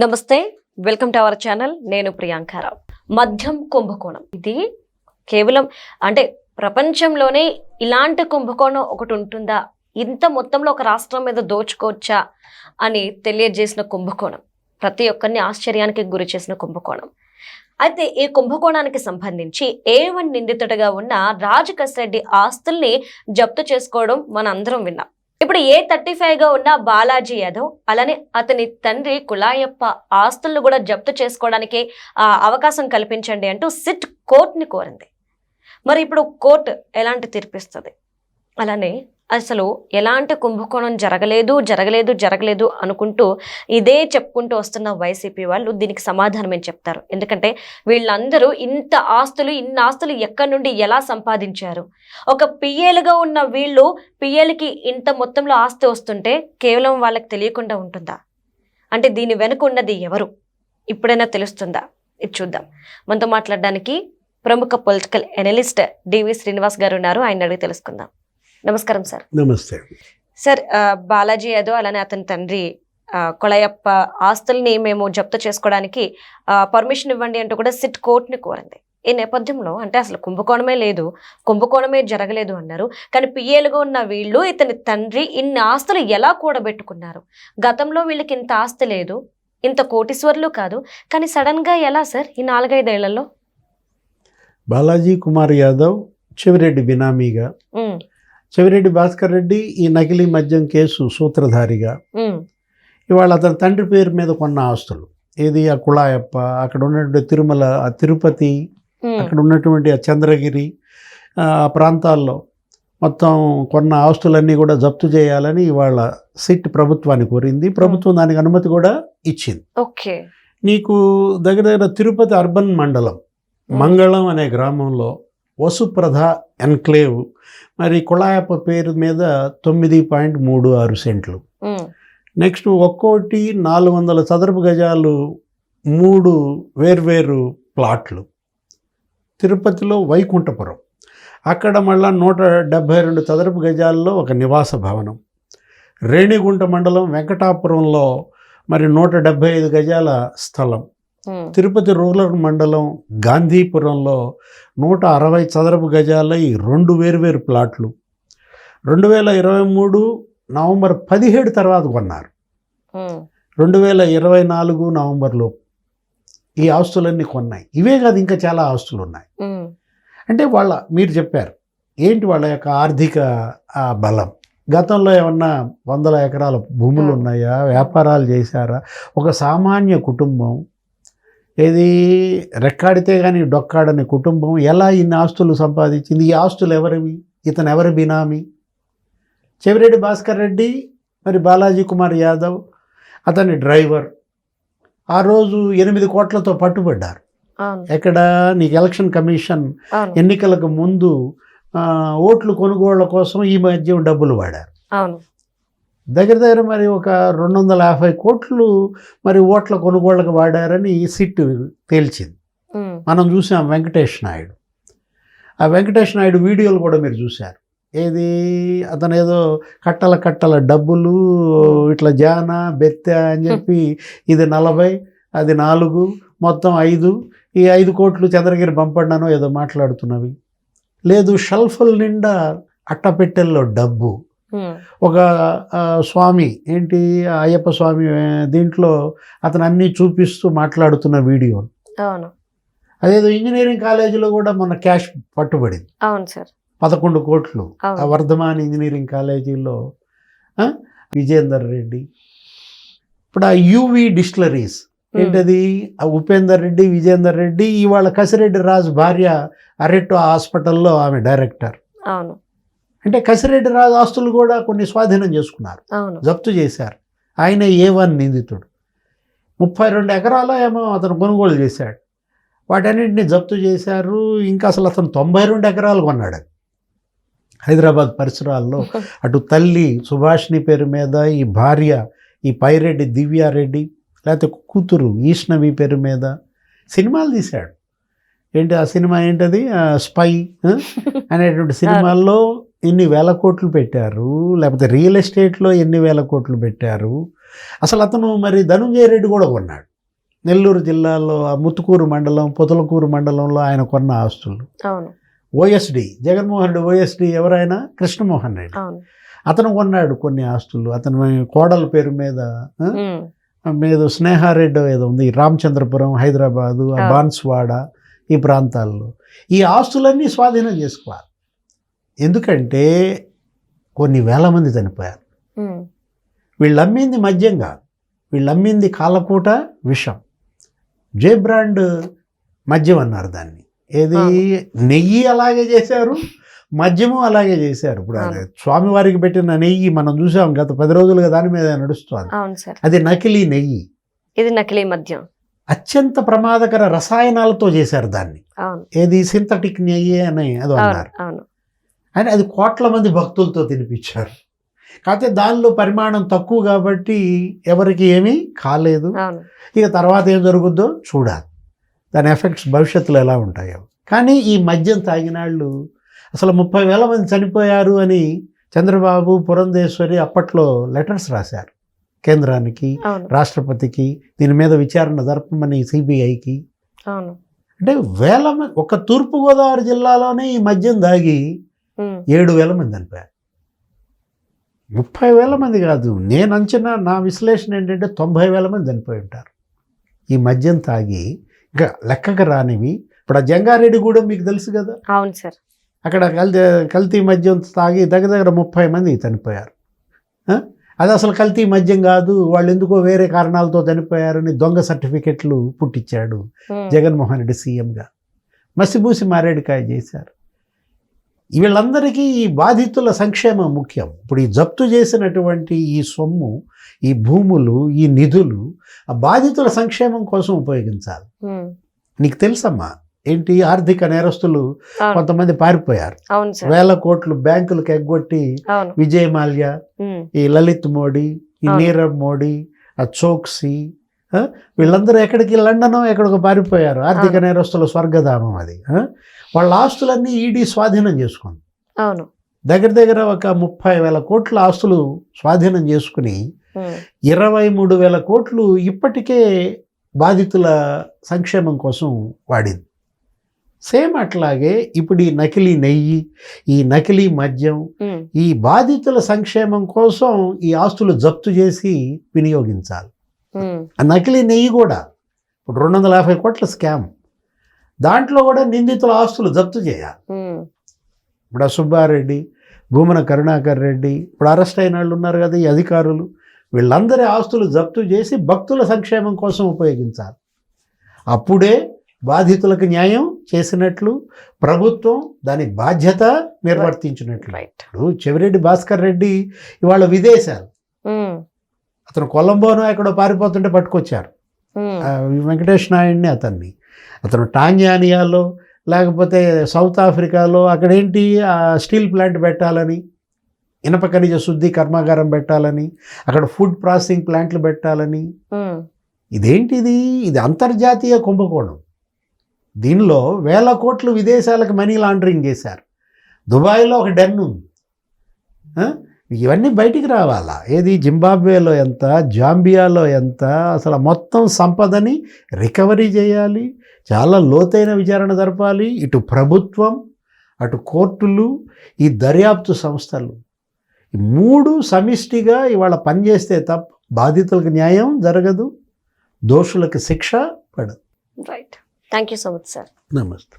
నమస్తే, welcome to our channel. నేను ప్రియాంకారావు. మద్యం కుంభకోణం ఇది కేవలం అంటే ప్రపంచంలోనే ఇలాంటి కుంభకోణం ఒకటి ఉంటుందా, ఇంత మొత్తంలో ఒక రాష్ట్రం మీద దోచుకోవచ్చా అని తెలియజేసిన కుంభకోణం, ప్రతి ఒక్కరిని ఆశ్చర్యానికి గురి చేసిన కుంభకోణం. అయితే ఈ కుంభకోణానికి సంబంధించి A1 నిందితుడిగా ఉన్న రాజ్ కసిరెడ్డి ఆస్తుల్ని జప్తు చేసుకోవడం మనందరం విన్నాం. ఇప్పుడు A35గా ఉన్న బాలాజీ యాదవ్ అలానే అతని తండ్రి కులాయప్ప ఆస్తులను కూడా జప్తు చేసుకోవడానికి అవకాశం కల్పించండి అంటూ సిట్ కోర్టుని కోరింది. మరి ఇప్పుడు కోర్టు ఎలాంటి తీర్పిస్తుంది, అలానే అసలు ఎలాంటి కుంభకోణం జరగలేదు అనుకుంటూ ఇదే చెప్పుకుంటూ వస్తున్న వైసీపీ వాళ్ళు దీనికి సమాధానం ఏం చెప్తారు? ఎందుకంటే వీళ్ళందరూ ఇన్ని ఆస్తులు ఎక్కడి నుండి ఎలా సంపాదించారు? ఒక పిఏలుగా ఉన్న వీళ్ళు పిఏలకి ఇంత మొత్తంలో ఆస్తి వస్తుంటే కేవలం వాళ్ళకి తెలియకుండా ఉంటుందా? అంటే దీని వెనుక ఉన్నది ఎవరు ఇప్పుడైనా తెలుస్తుందా? ఇది చూద్దాం. మనతో మాట్లాడడానికి ప్రముఖ పొలిటికల్ ఎనలిస్ట్ డివి శ్రీనివాస్ గారు ఉన్నారు. ఆయన అడిగి తెలుసుకుందాం. నమస్కారం సార్. నమస్తే సార్. బాలాజీ యాదవ్ అలానే అతని తండ్రి కొళయప్ప ఆస్తుల్ని మేము జప్తు చేసుకోవడానికి పర్మిషన్ ఇవ్వండి అంటూ కూడా సిట్ కోర్టుని కోరింది. ఈ నేపథ్యంలో అంటే అసలు కుంభకోణమే జరగలేదు అన్నారు. కానీ పిఏలుగా ఉన్న వీళ్ళు ఇతని తండ్రి ఇన్ని ఆస్తులు ఎలా కూడబెట్టుకున్నారు? గతంలో వీళ్ళకి ఇంత ఆస్తి లేదు, ఇంత కోటీశ్వర్లు కాదు, కానీ సడన్ గా ఎలా సార్ ఈ 4-5 ఏళ్లలో? బాలాజీ కుమార్ యాదవ్ చెవిరెడ్డి బినామీగా, చెవిరెడ్డి భాస్కర్ రెడ్డి ఈ నకిలీ మద్యం కేసు సూత్రధారిగా, ఇవాళ అతని తండ్రి పేరు మీద కొన్న ఆస్తులు ఏది ఆ కుళాయప్ప, అక్కడ ఉన్నటువంటి తిరుమల, తిరుపతి, అక్కడ ఉన్నటువంటి ఆ చంద్రగిరి ఆ ప్రాంతాల్లో మొత్తం కొన్న ఆస్తులన్నీ కూడా జప్తు చేయాలని ఇవాళ సిట్ ప్రభుత్వాన్ని కోరింది. ప్రభుత్వం దానికి అనుమతి కూడా ఇచ్చింది. ఓకే. నీకు దగ్గర తిరుపతి అర్బన్ మండలం మంగళం అనే గ్రామంలో వసుప్రధ ఎన్క్లేవ్ మరి కుళాయప్ప పేరు మీద 9.36 సెంట్లు. నెక్స్ట్ ఒక్కోటి 400 చదరపు గజాలు 3 వేర్వేరు ప్లాట్లు. తిరుపతిలో వైకుంఠపురం, అక్కడ మళ్ళా 172 చదరపు గజాల్లో ఒక నివాస భవనం. రేణిగుంట మండలం వెంకటాపురంలో మరి 175 గజాల స్థలం. తిరుపతి రూరల్ మండలం గాంధీపురంలో 160 చదరపు గజాల ఈ 2 వేర్వేరు ప్లాట్లు 2023 నవంబర్ 17 తర్వాత కొన్నారు. 2024 నవంబర్లో ఈ ఆస్తులన్నీ కొన్నాయి. ఇవే కాదు, ఇంకా చాలా ఆస్తులు ఉన్నాయి. అంటే మీరు చెప్పారు ఏంటి వాళ్ళ యొక్క ఆర్థిక బలం? గతంలో ఏమన్నా 100 ఎకరాల భూములు ఉన్నాయా? వ్యాపారాలు చేశారా? ఒక సామాన్య కుటుంబం, ఏది రెక్కాడితే కానీ డొక్కాడని కుటుంబం ఎలా ఇన్ని ఆస్తులు సంపాదించింది? ఈ ఆస్తులు ఎవరివి? ఇతను ఎవరి బినామీ? చెవిరెడ్డి భాస్కర్ రెడ్డి మరి బాలాజీ కుమార్ యాదవ్ అతని డ్రైవర్ ఆ రోజు 8 కోట్లతో పట్టుబడ్డారు. ఎక్కడ? నీకు ఎలక్షన్ కమిషన్ ఎన్నికలకు ముందు ఓట్లు కొనుగోళ్ల కోసం ఈ మధ్య డబ్బులు వాడారు. దగ్గర మరి ఒక 250 కోట్లు మరి ఓట్ల కొనుగోళ్ళకు వాడారని సిట్ తేల్చింది. మనం చూసాం వెంకటేష్ నాయుడు. ఆ వెంకటేష్ నాయుడు వీడియోలు కూడా మీరు చూశారు. ఏది అతను ఏదో కట్టల డబ్బులు ఇట్లా జాన బెత్త అని చెప్పి ఇది 40 అది 4 మొత్తం 5, ఈ 5 కోట్లు చంద్రగిరి పంపడినానో ఏదో మాట్లాడుతున్నవి. లేదు, షెల్ఫ్ల నిండా అట్టపెట్టెల్లో డబ్బు. ఒక స్వామి ఏంటి అయ్యప్ప స్వామి దీంట్లో అతను అన్నీ చూపిస్తూ మాట్లాడుతున్న వీడియోలు. అదేదో ఇంజనీరింగ్ కాలేజీలో కూడా మన క్యాష్ పట్టుబడింది. 11 కోట్లు ఆ వర్ధమాన్ ఇంజనీరింగ్ కాలేజీలో. విజేందర్ రెడ్డి, ఇప్పుడు ఆ యువి డిస్టిలరీస్ ఏంటది, ఆ ఉపేందర్ రెడ్డి, విజేందర్ రెడ్డి, ఇవాళ కసిరెడ్డి రాజు భార్య అరెట్టో హాస్పిటల్లో ఆమె డైరెక్టర్. అంటే కసిరెడ్డి రాజు ఆస్తులు కూడా కొన్ని స్వాధీనం చేసుకున్నారు, జప్తు చేశారు. ఆయన A1 నిందితుడు. 32 ఎకరాల ఏమో అతను కొనుగోలు చేశాడు, వాటన్నింటినీ జప్తు చేశారు. ఇంకా అసలు అతను 92 ఎకరాలు కొన్నాడు హైదరాబాద్ పరిసరాల్లో. అటు తల్లి సుభాష్ని పేరు మీద, ఈ భార్య ఈ పైరెడ్డి దివ్యారెడ్డి, లేకపోతే కూతురు ఈష్ణవి పేరు మీద సినిమాలు తీశాడు. ఏంటి ఆ సినిమా ఏంటది, స్పై అనేటువంటి సినిమాల్లో ఎన్ని వేల కోట్లు పెట్టారు, లేకపోతే రియల్ ఎస్టేట్లో ఎన్ని వేల కోట్లు పెట్టారు. అసలు అతను మరి ధనుంజయ రెడ్డి కూడా కొన్నాడు. నెల్లూరు జిల్లాలో ఆ ముత్తుకూరు మండలం, పొదలకూరు మండలంలో ఆయన కొన్న ఆస్తులు. అవును. ఓఎస్డి జగన్మోహన్ రెడ్డి, ఓఎస్డి ఎవరైనా కృష్ణమోహన్ రెడ్డి, అవును. అతను కొన్నాడు కొన్ని ఆస్తులు. అతని కోడల పేరు మీద మీద స్నేహారెడ్డి ఏదో ఉంది, రామచంద్రపురం, హైదరాబాదు, బాన్స్వాడ ఈ ప్రాంతాల్లో. ఈ ఆస్తులన్నీ స్వాధీనం చేసుకోవాలి. ఎందుకంటే కొన్ని వేల మంది చనిపోయారు. వీళ్ళు అమ్మింది మద్యం కాదు, వీళ్ళు అమ్మింది కాలకూట విషం. జే బ్రాండ్ మద్యం అన్నారు దాన్ని. ఏది నెయ్యి అలాగే చేశారు, మద్యము అలాగే చేశారు. ఇప్పుడు స్వామివారికి పెట్టిన నెయ్యి మనం చూసాం, గత 10 రోజులుగా దాని మీద నడుస్తుంది. అది నకిలీ నెయ్యి, ఇది నకిలీ మద్యం. అత్యంత ప్రమాదకర రసాయనాలతో చేశారు దాన్ని. ఏది సింథటిక్ నెయ్యి అని అదో అన్నారు. అని అది కోట్ల మంది భక్తులతో తినిపించారు. కాకపోతే దానిలో పరిమాణం తక్కువ కాబట్టి ఎవరికి ఏమీ కాలేదు. ఇక తర్వాత ఏం జరుగుద్దో చూడాలి, దాని ఎఫెక్ట్స్ భవిష్యత్తులో ఎలా ఉంటాయో. కానీ ఈ మద్యం తాగినాళ్ళు అసలు 30,000 మంది చనిపోయారు అని చంద్రబాబు, పురంధేశ్వరి అప్పట్లో లెటర్స్ రాశారు కేంద్రానికి, రాష్ట్రపతికి, దీని మీద విచారణ జరపమని సిబిఐకి. అంటే వేల మంది ఒక తూర్పుగోదావరి జిల్లాలోనే ఈ మద్యం దాగి 7,000 మంది చనిపోయారు. 30,000 మంది కాదు, నేను అంచనా, నా విశ్లేషణ ఏంటంటే 90,000 మంది చనిపోయి ఉంటారు ఈ మద్యం తాగి. ఇంకా లెక్కకు రానివి. ఇప్పుడు ఆ జంగారెడ్డిగూడెం మీకు తెలుసు కదా. అవును సార్. అక్కడ కల్తీ మద్యం తాగి దగ్గర 30 మంది చనిపోయారు. అది అసలు కల్తీ మద్యం కాదు, వాళ్ళు ఎందుకో వేరే కారణాలతో చనిపోయారని దొంగ సర్టిఫికెట్లు పుట్టించాడు జగన్మోహన్ రెడ్డి సీఎంగా. మసిబూసి మారేడుకాయ చేశారు. వీళ్ళందరికీ ఈ బాధితుల సంక్షేమం ముఖ్యం. ఇప్పుడు ఈ జప్తు చేసినటువంటి ఈ సొమ్ము, ఈ భూములు, ఈ నిధులు ఆ బాధితుల సంక్షేమం కోసం ఉపయోగించాలి. నీకు తెలుసమ్మా ఏంటి, ఆర్థిక నేరస్తులు కొంతమంది పారిపోయారు. వేల కోట్లు బ్యాంకులకు ఎగ్గొట్టి విజయ్ మాల్యా, ఈ లలిత్ మోడీ, ఈ నీరవ్ మోడీ, ఆ చోక్సీ, వీళ్ళందరూ ఎక్కడికి, లండన్ ఎక్కడికి పారిపోయారు. ఆర్థిక నేరస్తుల స్వర్గధామం అది. వాళ్ళ ఆస్తులన్నీ ఈడీ స్వాధీనం చేసుకుంది. దగ్గర ఒక 30,000 కోట్ల ఆస్తులు స్వాధీనం చేసుకుని 23,000 కోట్లు ఇప్పటికే బాధితుల సంక్షేమం కోసం వాడింది. సేమ్ అట్లాగే ఇప్పుడు ఈ నకిలీ నెయ్యి, ఈ నకిలీ మద్యం, ఈ బాధితుల సంక్షేమం కోసం ఈ ఆస్తులు జప్తు చేసి వినియోగించాలి. ఆ నకిలీ నెయ్యి కూడా ఇప్పుడు 250 కోట్ల స్కామ్, దాంట్లో కూడా నిందితుల ఆస్తులు జప్తు చేయాలి. ఇప్పుడు ఆ సుబ్బారెడ్డి, భూమన కరుణాకర్ రెడ్డి, ఇప్పుడు అరెస్ట్ అయిన వాళ్ళు ఉన్నారు కదా ఈ అధికారులు, వీళ్ళందరి ఆస్తులు జప్తు చేసి భక్తుల సంక్షేమం కోసం ఉపయోగించాలి. అప్పుడే బాధితులకు న్యాయం చేసినట్లు, ప్రభుత్వం దాని బాధ్యత నిర్వర్తించినట్లు. ఇప్పుడు చెవిరెడ్డి భాస్కర్ రెడ్డి ఇవాళ విదేశాలు, అతను కొలంబోనో ఎక్కడో పారిపోతుంటే పట్టుకొచ్చారు వెంకటేష్ నాయుడిని. అతను టాంజానియాలో లేకపోతే సౌత్ ఆఫ్రికాలో అక్కడేంటి స్టీల్ ప్లాంట్ పెట్టాలని, ఇనప ఖనిజ శుద్ధి కర్మాగారం పెట్టాలని, అక్కడ ఫుడ్ ప్రాసెసింగ్ ప్లాంట్లు పెట్టాలని. ఇదేంటిది, ఇది అంతర్జాతీయ కుంభకోణం. దీనిలో వేల కోట్లు విదేశాలకు మనీ లాండరింగ్ చేశారు. దుబాయ్లో ఒక డెన్ ఉంది. ఇవన్నీ బయటికి రావాలా? ఏది జింబాబ్వేలో ఎంత, జాంబియాలో ఎంత, అసలు మొత్తం సంపదని రికవరీ చేయాలి. చాలా లోతైన విచారణ జరపాలి. ఇటు ప్రభుత్వం, అటు కోర్టులు, ఈ దర్యాప్తు సంస్థలు, ఈ 3 సమిష్టిగా ఇవాళ పనిచేస్తే తప్ప బాధితులకు న్యాయం జరగదు, దోషులకు శిక్ష పడదు. Right. Thank you so much sir. నమస్తే.